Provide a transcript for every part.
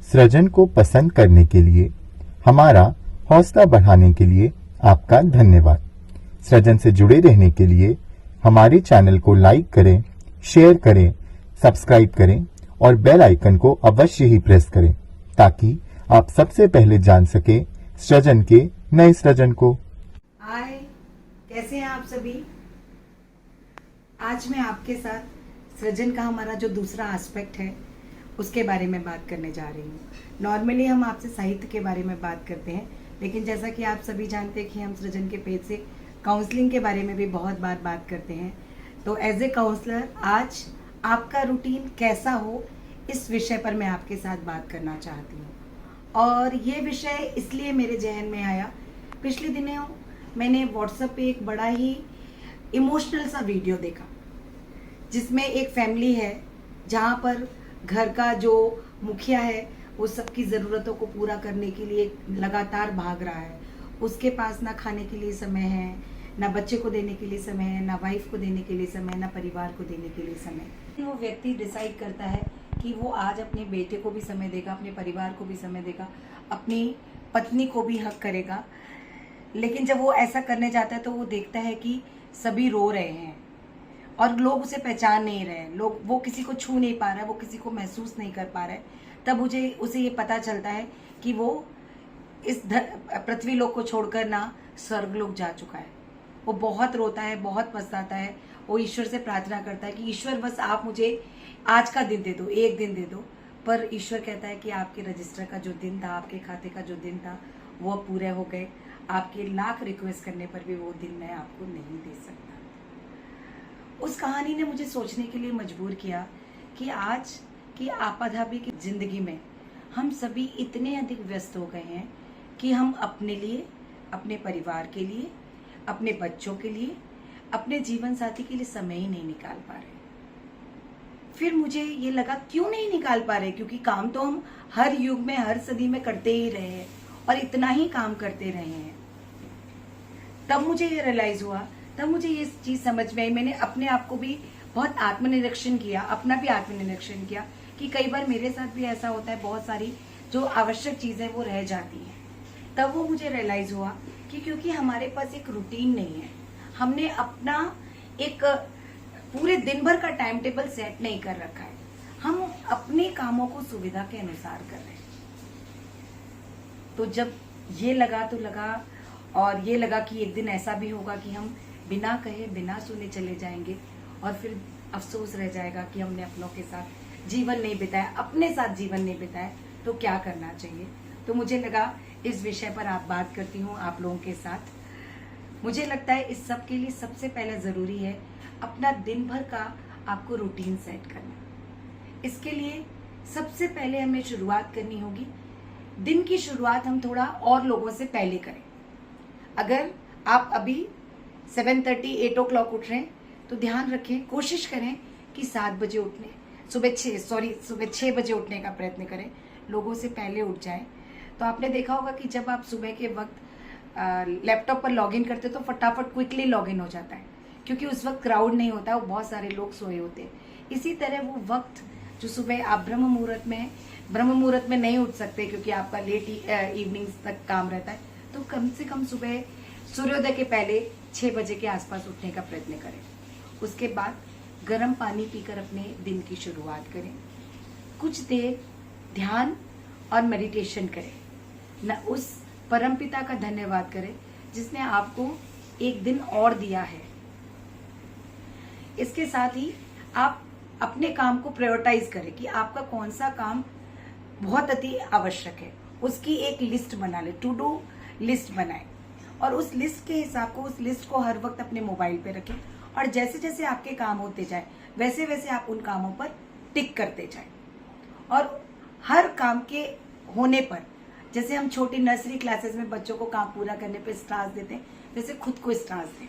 सृजन को पसंद करने के लिए, हमारा हौसला बढ़ाने के लिए आपका धन्यवाद। सृजन से जुड़े रहने के लिए हमारे चैनल को लाइक करें, शेयर करें, सब्सक्राइब करें और बेल आइकन को अवश्य ही प्रेस करें ताकि आप सबसे पहले जान सके सृजन के नए सृजन को। हाय, कैसे हैं आप सभी। आज मैं आपके साथ सृजन का हमारा जो दूसरा एस्पेक्ट है उसके बारे में बात करने जा रही हूँ। नॉर्मली हम आपसे साहित्य के बारे में बात करते हैं, लेकिन जैसा कि आप सभी जानते हैं कि हम सृजन के पेज से काउंसलिंग के बारे में भी बहुत बार बात करते हैं। तो एज ए काउंसलर आज आपका रूटीन कैसा हो, इस विषय पर मैं आपके साथ बात करना चाहती हूँ। और ये विषय इसलिए मेरे जहन में आया, पिछले दिनों मैंने व्हाट्सएप पे एक बड़ा ही इमोशनल सा वीडियो देखा जिसमें एक फैमिली है जहाँ पर घर का जो मुखिया है वो सबकी ज़रूरतों को पूरा करने के लिए लगातार भाग रहा है। उसके पास ना खाने के लिए समय है, ना बच्चे को देने के लिए समय है, ना वाइफ को देने के लिए समय, ना परिवार को देने के लिए समय। वो व्यक्ति डिसाइड करता है कि वो आज अपने बेटे को भी समय देगा, अपने परिवार को भी समय देगा, अपनी पत्नी को भी हक करेगा। लेकिन जब वो ऐसा करने जाता है तो वो देखता है कि सभी रो रहे हैं और लोग उसे पहचान नहीं रहे, लोग वो किसी को छू नहीं पा रहा है, वो किसी को महसूस नहीं कर पा रहा है। तब उसे ये पता चलता है कि वो इस पृथ्वी लोक को छोड़कर ना स्वर्गलोक जा चुका है। वो बहुत रोता है, बहुत पछताता है। वो ईश्वर से प्रार्थना करता है कि ईश्वर बस आप मुझे आज का दिन दे दो, एक दिन दे दो। पर ईश्वर कहता है कि आपके रजिस्टर का जो दिन था, आपके खाते का जो दिन था, वो पूरे हो गए। आपके लाख रिक्वेस्ट करने पर भी वो दिन मैं आपको नहीं दे सकता। उस कहानी ने मुझे सोचने के लिए मजबूर किया कि आज की आपाधापी की जिंदगी में हम सभी इतने अधिक व्यस्त हो गए हैं कि हम अपने लिए, अपने परिवार के लिए, अपने बच्चों के लिए, अपने जीवन साथी के लिए समय ही नहीं निकाल पा रहे। फिर मुझे ये लगा क्यों नहीं निकाल पा रहे, क्योंकि काम तो हम हर युग में, हर सदी में करते ही रहे हैं और इतना ही काम करते रहे हैं। तब मुझे ये रियलाइज हुआ, तब मुझे ये चीज समझ में आई। मैंने अपने आप को भी बहुत आत्मनिरीक्षण किया, अपना भी आत्मनिरीक्षण किया कि कई बार मेरे साथ भी ऐसा होता है, बहुत सारी जो आवश्यक चीजें वो रह जाती हैं। तब वो मुझे रियलाइज हुआ कि क्योंकि हमारे पास एक रूटीन नहीं है, हमने अपना एक पूरे दिन भर का टाइम टेबल सेट नहीं कर रखा है, हम अपने कामों को सुविधा के अनुसार कर रहे हैं। तो जब ये लगा तो लगा, और ये लगा कि एक दिन ऐसा भी होगा कि हम बिना कहे, बिना सुने चले जाएंगे और फिर अफसोस रह जाएगा कि हमने अपनों के साथ जीवन नहीं बिताया, अपने साथ जीवन नहीं बिताया। तो क्या करना चाहिए? तो मुझे लगा इस विषय पर आप बात करती हूँ आप लोगों के साथ। मुझे लगता है इस सब के लिए सबसे पहले जरूरी है अपना दिन भर का आपको रूटीन सेट करना। इसके लिए सबसे पहले हमें शुरुआत करनी होगी, दिन की शुरुआत हम थोड़ा और लोगों से पहले करें। अगर आप अभी 7:30, 8 o'clock उठ रहे हैं तो ध्यान रखें, कोशिश करें कि 7 बजे उठने, सुबह 6 बजे उठने का प्रयत्न करें, लोगों से पहले उठ जाएं। तो आपने देखा होगा कि जब आप सुबह के वक्त लैपटॉप पर लॉगिन करते तो फटाफट क्विकली लॉगिन हो जाता है, क्योंकि उस वक्त क्राउड नहीं होता, वो बहुत सारे लोग सोए होते हैं। इसी तरह वो वक्त जो सुबह आप ब्रह्म मुहूर्त में नहीं उठ सकते क्योंकि आपका लेट इवनिंग तक काम रहता है, तो कम से कम सुबह सूर्योदय के पहले 6 बजे के आसपास उठने का प्रयत्न करें। उसके बाद गर्म पानी पीकर अपने दिन की शुरुआत करें। कुछ देर ध्यान और मेडिटेशन करें, न उस परमपिता का धन्यवाद करें जिसने आपको एक दिन और दिया है। इसके साथ ही आप अपने काम को प्रायोरिटाइज करें कि आपका कौन सा काम बहुत अति आवश्यक है, उसकी एक लिस्ट बना ले, टू डू लिस्ट बनाएं और उस लिस्ट के हिसाब को, उस लिस्ट को हर वक्त अपने मोबाइल पे रखें और जैसे जैसे आपके काम होते जाए वैसे वैसे आप उन कामों पर टिक करते जाएं। और हर काम के होने पर, जैसे हम छोटी नर्सरी क्लासेस में बच्चों को काम पूरा करने पे स्टार्स देते हैं, वैसे खुद को स्टार्स दें।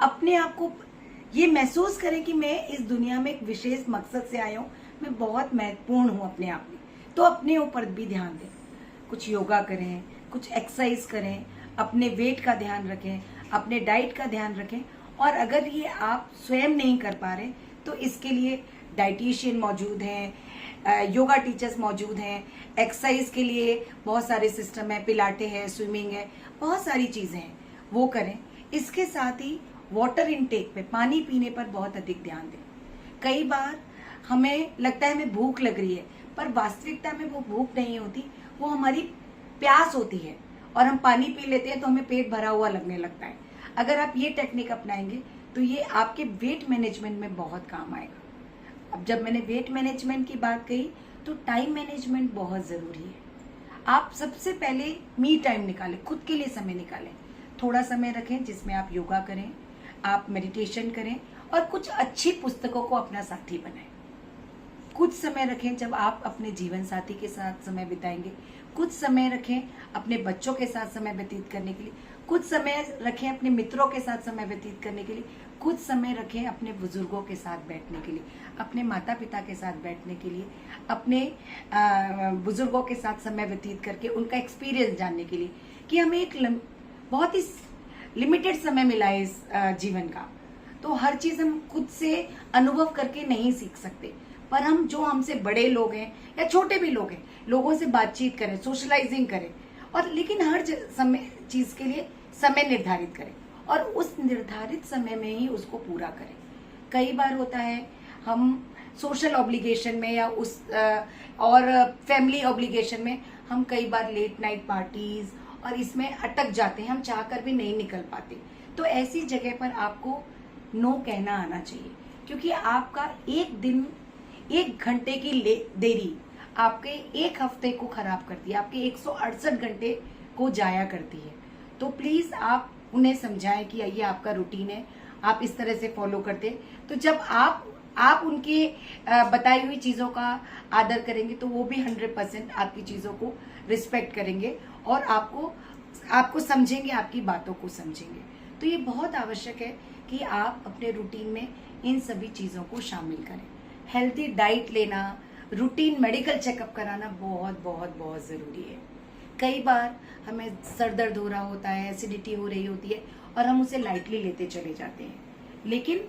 अपने आप को ये महसूस करें कि मैं इस दुनिया में एक विशेष मकसद से आया हूँ, मैं बहुत महत्वपूर्ण हूँ अपने आप में। तो अपने ऊपर भी ध्यान दें, कुछ योगा करें, कुछ एक्सरसाइज करें, अपने वेट का ध्यान रखें, अपने डाइट का ध्यान रखें। और अगर ये आप स्वयं नहीं कर पा रहे तो इसके लिए डाइटिशियन मौजूद हैं, योगा टीचर्स मौजूद हैं, एक्सरसाइज के लिए बहुत सारे सिस्टम है, पिलाटे है, स्विमिंग है, बहुत सारी चीजें हैं, वो करें। इसके साथ ही वाटर इनटेक पे, पानी पीने पर बहुत अधिक ध्यान दें। कई बार हमें लगता है हमें भूख लग रही है, पर वास्तविकता में वो भूख नहीं होती, वो हमारी प्यास होती है, और हम पानी पी लेते हैं तो हमें पेट भरा हुआ लगने लगता है। अगर आप ये टेक्निक अपनाएंगे तो ये आपके वेट मैनेजमेंट में बहुत काम आएगा। अब जब मैंने वेट मैनेजमेंट की बात कही तो टाइम मैनेजमेंट बहुत जरूरी है। आप सबसे पहले मी टाइम निकालें, खुद के लिए समय निकालें, थोड़ा समय रखें जिसमें आप योगा करें, आप मेडिटेशन करें और कुछ अच्छी पुस्तकों को अपना साथी बनाएं। कुछ समय रखें जब आप अपने जीवन साथी के साथ समय बिताएंगे, कुछ समय रखें अपने बच्चों के साथ समय व्यतीत करने के लिए, कुछ समय रखें अपने मित्रों के साथ समय व्यतीत करने के लिए, कुछ समय रखें अपने बुजुर्गों के साथ बैठने के लिए, अपने माता पिता के साथ बैठने के लिए, अपने बुजुर्गों के साथ समय व्यतीत करके उनका एक्सपीरियंस जानने के लिए, कि हमें एक बहुत ही लिमिटेड समय मिला है इस जीवन का। तो हर चीज हम खुद से अनुभव करके नहीं सीख सकते, पर हम जो हमसे बड़े लोग हैं या छोटे भी लोग हैं, लोगों से बातचीत करें, सोशलाइजिंग करें, और लेकिन हर समय चीज के लिए समय निर्धारित करें और उस निर्धारित समय में ही उसको पूरा करें। कई बार होता है हम सोशल ऑब्लिगेशन में या उस और फैमिली ऑब्लिगेशन में हम कई बार लेट नाइट पार्टीज और इसमें अटक जाते हैं, हम चाहकर भी नहीं निकल पाते। तो ऐसी जगह पर आपको नो कहना आना चाहिए, क्योंकि आपका एक दिन, एक घंटे की देरी आपके एक हफ्ते को खराब करती है, आपके 168 घंटे को जाया करती है। तो प्लीज आप उन्हें समझाएं कि ये आपका रूटीन है, आप इस तरह से फॉलो करते हैं। तो जब आप उनकी बताई हुई चीजों का आदर करेंगे तो वो भी 100% आपकी चीजों को रिस्पेक्ट करेंगे और आपको समझेंगे, आपकी बातों को समझेंगे। तो ये बहुत आवश्यक है कि आप अपने रूटीन में इन सभी चीजों को शामिल करें। हेल्थी डाइट लेना, रूटीन मेडिकल चेकअप कराना बहुत बहुत बहुत जरूरी है। कई बार हमें सर दर्द हो रहा होता है, एसिडिटी हो रही होती है और हम उसे लाइटली लेते चले जाते हैं, लेकिन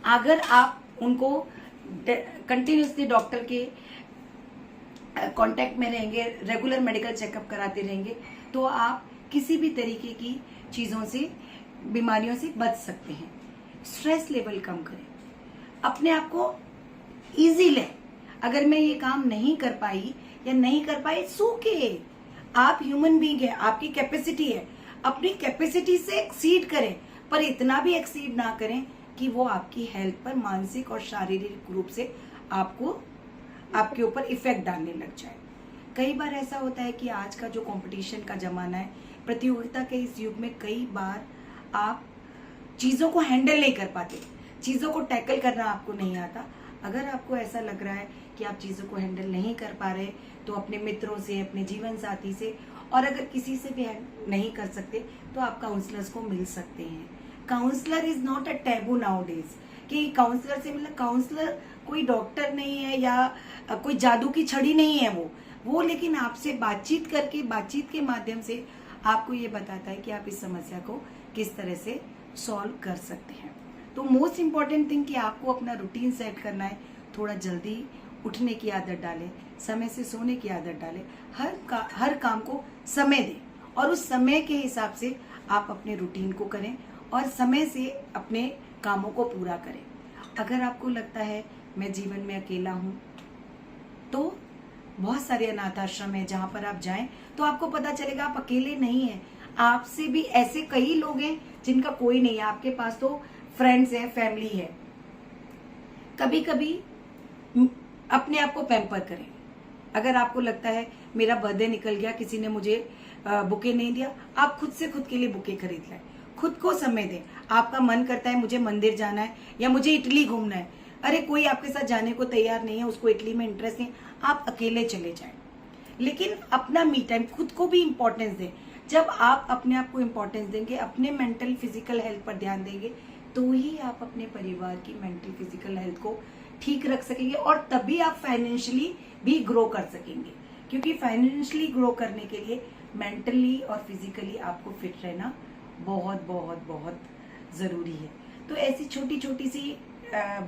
अगर आप उनको कंटिन्यूसली डॉक्टर के कांटेक्ट में रहेंगे, रेगुलर मेडिकल चेकअप कराते रहेंगे, तो आप किसी भी तरीके की चीजों से, बीमारियों से बच सकते हैं। स्ट्रेस लेवल कम करें, अपने आप को इजी लें। अगर मैं ये काम नहीं कर पाई या नहीं कर पाई, सूखे, आप ह्यूमन बीइंग है, आपकी कैपेसिटी है, अपनी कैपेसिटी से एक्सीड करें, पर इतना भी एक्सीड ना करें कि वो आपकी हेल्थ पर मानसिक और शारीरिक रूप से आपके ऊपर इफेक्ट डालने लग जाए। कई बार ऐसा होता है कि आज का जो कंपटीशन का जमाना है, प्रतियोगिता के इस युग में कई बार आप चीजों को हैंडल नहीं कर पाते, चीजों को टैकल करना आपको नहीं आता। अगर आपको ऐसा लग रहा है कि आप चीजों को हैंडल नहीं कर पा रहे, तो अपने मित्रों से, अपने जीवन साथी से, और अगर किसी से भी नहीं कर सकते तो आप काउंसलर्स को मिल सकते हैं। Counsellor is not a taboo nowadays, कि काउंसलर से मतलब काउंसलर कोई डॉक्टर नहीं है या कोई जादू की छड़ी नहीं है वो लेकिन आपसे बातचीत करके, बातचीत के माध्यम से आपको ये बताता है कि आप इस समस्या को किस तरह से सॉल्व कर सकते हैं। तो मोस्ट इम्पॉर्टेंट थिंग कि आपको अपना रूटीन सेट करना है, थोड़ा जल्दी उठने की आदत डालें, समय से सोने की आदत डालें, हर काम को समय दें और उस समय के हिसाब से आप अपने रूटीन को करें और समय से अपने कामों को पूरा करें। अगर आपको लगता है मैं जीवन में अकेला हूँ, तो बहुत सारे अनाथ आश्रम है जहाँ पर आप जाएं तो आपको पता चलेगा आप अकेले नहीं हैं। आपसे भी ऐसे कई लोग हैं जिनका कोई नहीं है, आपके पास तो फ्रेंड्स हैं, फैमिली है। कभी कभी अपने आप को पैम्पर करें। अगर आपको लगता है मेरा बर्थडे निकल गया, किसी ने मुझे बुके नहीं दिया, आप खुद से खुद के लिए बुके खरीद लाए, खुद को समय दें। आपका मन करता है मुझे मंदिर जाना है या मुझे इटली घूमना है, अरे कोई आपके साथ जाने को तैयार नहीं है, उसको इटली में इंटरेस्ट नहीं, आप अकेले चले जाएं। लेकिन अपना मी टाइम, खुद को भी इम्पोर्टेंस दें। जब आप अपने आप को इम्पोर्टेंस देंगे, अपने मेंटल फिजिकल हेल्थ पर ध्यान देंगे, तो ही आप अपने परिवार की मेंटल फिजिकल हेल्थ को ठीक रख सकेंगे और तभी आप फाइनेंशियली भी ग्रो कर सकेंगे। क्योंकि फाइनेंशियली ग्रो करने के लिए मेंटली और फिजिकली आपको फिट रहना बहुत बहुत बहुत जरूरी है। तो ऐसी छोटी छोटी सी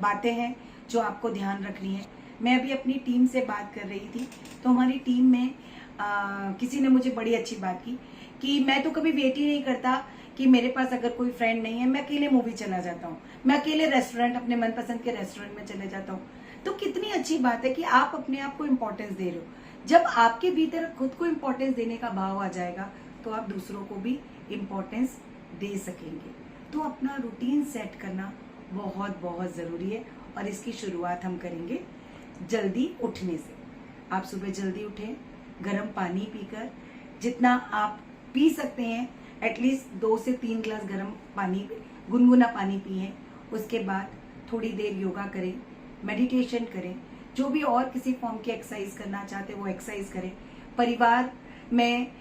बातें हैं जो आपको ध्यान रखनी है। मैं अभी अपनी टीम से बात कर रही थी, तो हमारी टीम में किसी ने मुझे बड़ी अच्छी बात की कि मैं तो कभी वेट ही नहीं करता कि मेरे पास अगर कोई फ्रेंड नहीं है, मैं अकेले मूवी चला जाता हूँ, मैं अकेले रेस्टोरेंट, अपने मनपसंद के रेस्टोरेंट में चले जाता हूँ। तो कितनी अच्छी बात है कि आप अपने आप को इम्पोर्टेंस दे रहे हो। जब आपके भीतर खुद को इम्पोर्टेंस देने का भाव आ जाएगा तो आप दूसरों को भी इम्पोर्टेंस दे सकेंगे। तो अपना रूटीन सेट करना बहुत बहुत ज़रूरी है और इसकी शुरुआत हम करेंगे जल्दी उठने से। आप सुबह जल्दी उठें, गर्म पानी पीकर, जितना आप पी सकते हैं एटलीस्ट 2 से 3 ग्लास गर्म पानी, गुनगुना पानी पिएं। उसके बाद थोड़ी देर योगा करें, मेडिटेशन करें, जो भी और किसी फॉर्म की एक्सरसाइज करना चाहते हैं वो एक्सरसाइज करें। परिवार में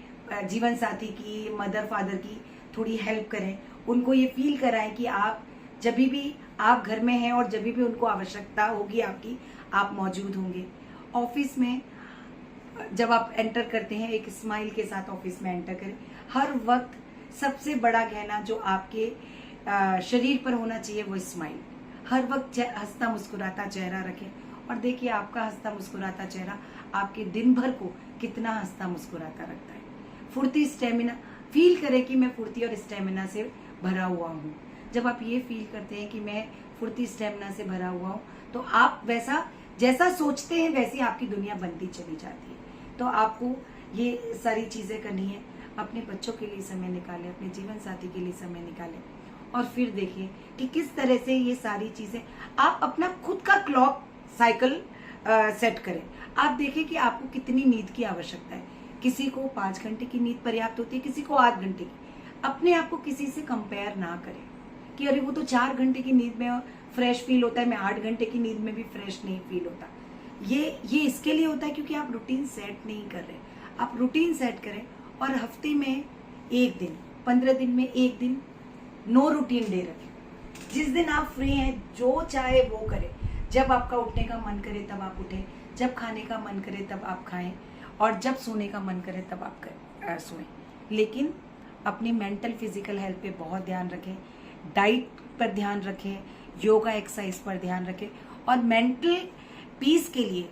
जीवन साथी की, मदर फादर की थोड़ी हेल्प करें, उनको ये फील कराएं कि आप जब भी आप घर में हैं और जब भी उनको आवश्यकता होगी आपकी, आप मौजूद होंगे। ऑफिस में जब आप एंटर करते हैं एक स्माइल के साथ ऑफिस में एंटर करें। हर वक्त सबसे बड़ा गहना जो आपके शरीर पर होना चाहिए वो स्माइल। हर वक्त हंसता मुस्कुराता चेहरा रखें और देखिए आपका हंसता मुस्कुराता चेहरा आपके दिन भर को कितना हंसता मुस्कुराता रखता है। फुर्ती, स्टेमिना, फील करें कि मैं फुर्ती और स्टेमिना से भरा हुआ हूँ। जब आप ये फील करते हैं कि मैं फुर्ती स्टेमिना से भरा हुआ हूँ तो आप वैसा जैसा सोचते हैं वैसी आपकी दुनिया बनती चली जाती है। तो आपको ये सारी चीजें करनी है। अपने बच्चों के लिए समय निकालें, अपने जीवन साथी के लिए समय निकालें और फिर देखिए कि किस तरह से ये सारी चीजें आप अपना खुद का क्लॉक साइकिल सेट करें। आप देखें कि आपको कितनी नींद की आवश्यकता है। किसी को 5 घंटे की नींद पर्याप्त होती है, किसी को 8 घंटे की। अपने आप को किसी से कंपेयर ना करें कि अरे वो तो 4 घंटे की नींद में फ्रेश फील होता है, मैं 8 घंटे की नींद में भी फ्रेश नहीं फील होता। ये इसके लिए होता है क्योंकि आप रूटीन सेट नहीं कर रहे। आप रूटीन सेट करें और हफ्ते में 1 दिन, 15 दिन में 1 दिन नो रूटीन डे रखें। जिस दिन आप फ्री हैं जो चाहे वो करें। जब आपका उठने का मन करे तब आप उठें, जब खाने का मन करे तब आप खाएं और जब सोने का मन करे तब आप सोएं। लेकिन अपनी मेंटल फिजिकल हेल्थ पे बहुत ध्यान रखें, डाइट पर ध्यान रखें, योगा एक्सरसाइज पर ध्यान रखें और मेंटल पीस के लिए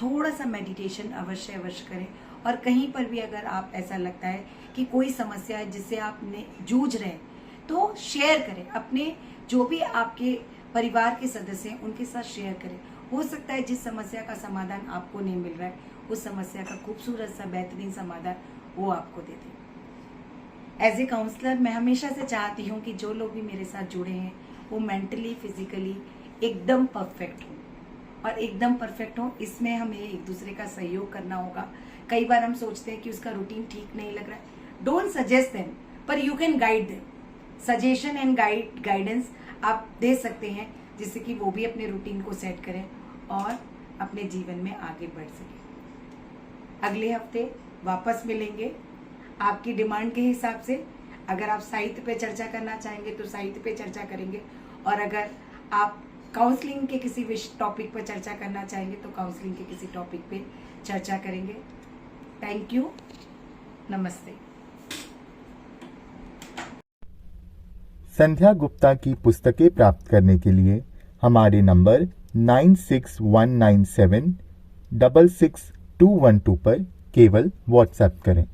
थोड़ा सा मेडिटेशन अवश्य करें। और कहीं पर भी अगर आप ऐसा लगता है कि कोई समस्या है जिससे आप जूझ रहे हैं तो शेयर करें। अपने जो भी आपके परिवार के सदस्य हैं उनके साथ शेयर करें। हो सकता है जिस समस्या का समाधान आपको नहीं मिल रहा है उस समस्या का खूबसूरत सा बेहतरीन समाधान वो आपको दे दें। एज ए काउंसलर मैं हमेशा से चाहती हूँ कि जो लोग भी मेरे साथ जुड़े हैं वो मेंटली फिजिकली एकदम परफेक्ट हो और एकदम परफेक्ट हो। इसमें हमें एक दूसरे का सहयोग करना होगा। कई बार हम सोचते हैं कि उसका रूटीन ठीक नहीं लग रहा है, डोंट सजेस्ट देम पर you can guide them. Suggestion and guidance आप दे सकते हैं जिससे कि वो भी अपने रूटीन को सेट करें और अपने जीवन में आगे बढ़ सके। अगले हफ्ते वापस मिलेंगे आपकी डिमांड के हिसाब से। अगर आप साहित्य पे चर्चा करना चाहेंगे तो साहित्य पे चर्चा करेंगे और अगर आप काउंसलिंग के किसी टॉपिक पर चर्चा करना चाहेंगे तो काउंसलिंग के किसी टॉपिक पे चर्चा करेंगे। थैंक यू, नमस्ते। संध्या गुप्ता की पुस्तकें प्राप्त करने के लिए हमारे नंबर 9619766212 पर केवल व्हाट्सएप करें।